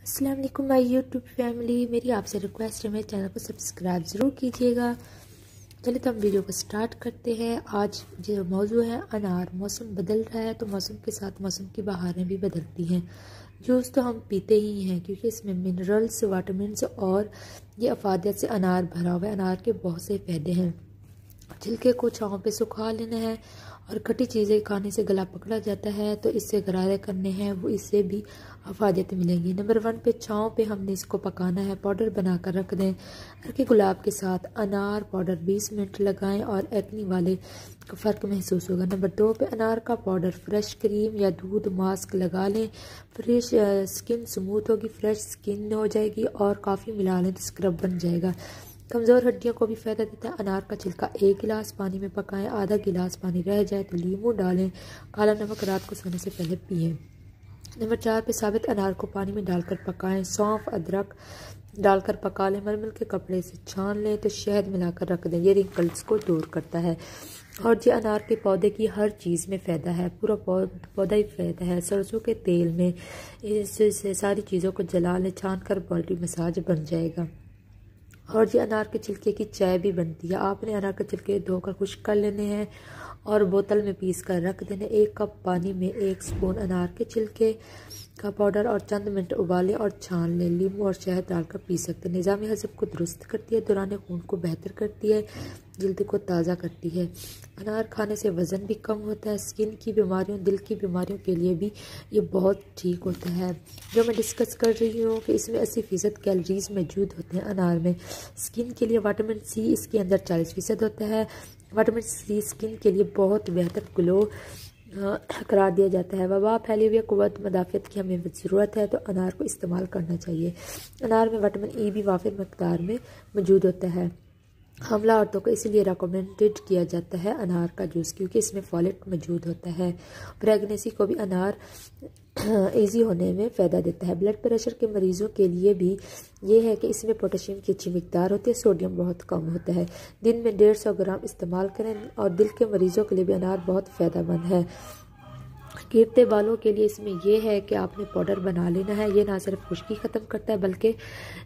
अस्सलाम वालेकुम my YouTube family. मेरी आपसे रिक्वेस्ट है मेरे चैनल को सब्सक्राइब ज़रूर कीजिएगा। चलिए तो हम वीडियो को स्टार्ट करते हैं। आज जो मौजू है अनार। मौसम बदल रहा है तो मौसम के साथ मौसम की बहारें भी बदलती हैं। जूस तो हम पीते ही हैं क्योंकि इसमें मिनरल्स, विटामिन्स और ये अफादियत से अनार भरा हुआ है। अनार के बहुत से फ़ायदे हैं। छिलके को छाँव पे सुखा लेना है और खट्टी चीज़ें खाने से गला पकड़ा जाता है तो इससे गरारे करने हैं, वो इससे भी अफादियत मिलेंगी। नंबर 1 पे छाँव पे हमने इसको पकाना है, पाउडर बनाकर रख दें। हल्के गुलाब के साथ अनार पाउडर 20 मिनट लगाएं और एक्नी वाले को फ़र्क महसूस होगा। नंबर 2 पे अनार का पाउडर फ्रेश क्रीम या दूध मास्क लगा लें। फ्रेश स्किन स्मूथ होगी, फ्रेश स्किन हो जाएगी और काफ़ी मिला लें तो स्क्रब बन जाएगा। कमज़ोर हड्डियों को भी फ़ायदा देता है। अनार का छिलका 1 गिलास पानी में पकाएं, आधा गिलास पानी रह जाए तो नींबू डालें। काला नमक रात को सोने से पहले पिएं। नंबर 4 पे साबित अनार को पानी में डालकर पकाएं। सौंफ अदरक डालकर पका लें। मलमल के कपड़े से छान लें तो शहद मिलाकर रख दें। ये रिंकल्स को दूर करता है। और ये अनार के पौधे की हर चीज़ में फ़ायदा है, पूरा पौधा ही फ़ायदा है। सरसों के तेल में इससे सारी चीज़ों को जला लें, छान कर बॉडी मसाज बन जाएगा। और ये अनार के छिलके की चाय भी बनती है। आपने अनार के छिलके धोकर खुश्क कर लेने हैं और बोतल में पीस कर रख देने। 1 कप पानी में 1 स्पून अनार के छिलके का पाउडर और चंद मिनट उबालें और छान लें। नींबू और शहद डालकर पी सकते हैं। निज़ाम हज़म को दुरुस्त करती है, दौरान खून को बेहतर करती है, जल्द को ताज़ा करती है। अनार खाने से वज़न भी कम होता है। स्किन की बीमारियों, दिल की बीमारियों के लिए भी ये बहुत ठीक होता है। जो मैं डिस्कस कर रही हूँ कि इसमें 80% कैलोरीज मौजूद होते हैं अनार में। स्किन के लिए विटामिन सी इसके अंदर 40% होता है। विटामिन सी स्किन के लिए बहुत बेहतर ग्लो करार दिया जाता है। वबा फैली हुई कुव्वत मदाफ़ियत की हमें ज़रूरत है तो अनार को इस्तेमाल करना चाहिए। अनार में विटामिन ई भी वाफिर मकदार में मौजूद होता है। हमला औरतों को इसलिए रिकमेंडेड किया जाता है अनार का जूस क्योंकि इसमें फॉलेट मौजूद होता है। प्रेगनेंसी को भी अनार इजी होने में फ़ायदा देता है। ब्लड प्रेशर के मरीज़ों के लिए भी ये है कि इसमें पोटेशियम की अच्छी मिकदार होती है, सोडियम बहुत कम होता है। दिन में 150 ग्राम इस्तेमाल करें। और दिल के मरीज़ों के लिए भी अनार बहुत फ़ायदेमंद है। गिरते बालों के लिए इसमें यह है कि आपने पाउडर बना लेना है। ये ना सिर्फ खुश्की ख़त्म करता है बल्कि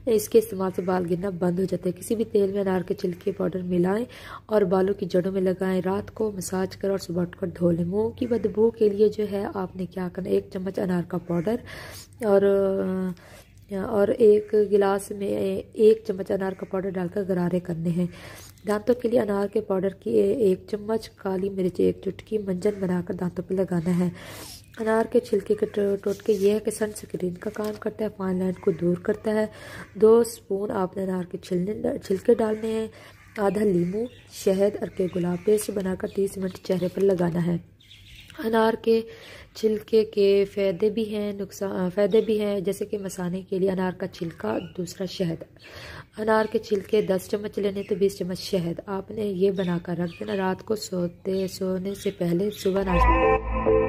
इसके इस्तेमाल से बाल गिरना बंद हो जाता है। किसी भी तेल में अनार के छिलके पाउडर मिलाएं और बालों की जड़ों में लगाएं। रात को मसाज करें और सुबह उठकर धो लें। मुंह की बदबू के लिए जो है आपने क्या करना, 1 चम्मच अनार का पाउडर और 1 गिलास में 1 चम्मच अनार का पाउडर डालकर गरारे करने हैं। दांतों के लिए अनार के पाउडर की 1 चम्मच, काली मिर्च 1 चुटकी, मंजन बनाकर दांतों पर लगाना है। अनार के छिलके के टोटके ये है कि सनस्क्रीन का काम करता है, फाइन लाइन को दूर करता है। 2 स्पून आपने अनार के छिलके डालने हैं। आधा नींबू, शहद, अर्के गुलाब पेस्ट बनाकर 30 मिनट चेहरे पर लगाना है। अनार के छिलके के फ़ायदे भी हैं जैसे कि मसाने के लिए अनार का छिलका, दूसरा शहद। अनार के छिलके 10 चम्मच लेने तो 20 चम्मच शहद। आपने ये बनाकर रख देना। रात को सोने से पहले सुबह नाश्ता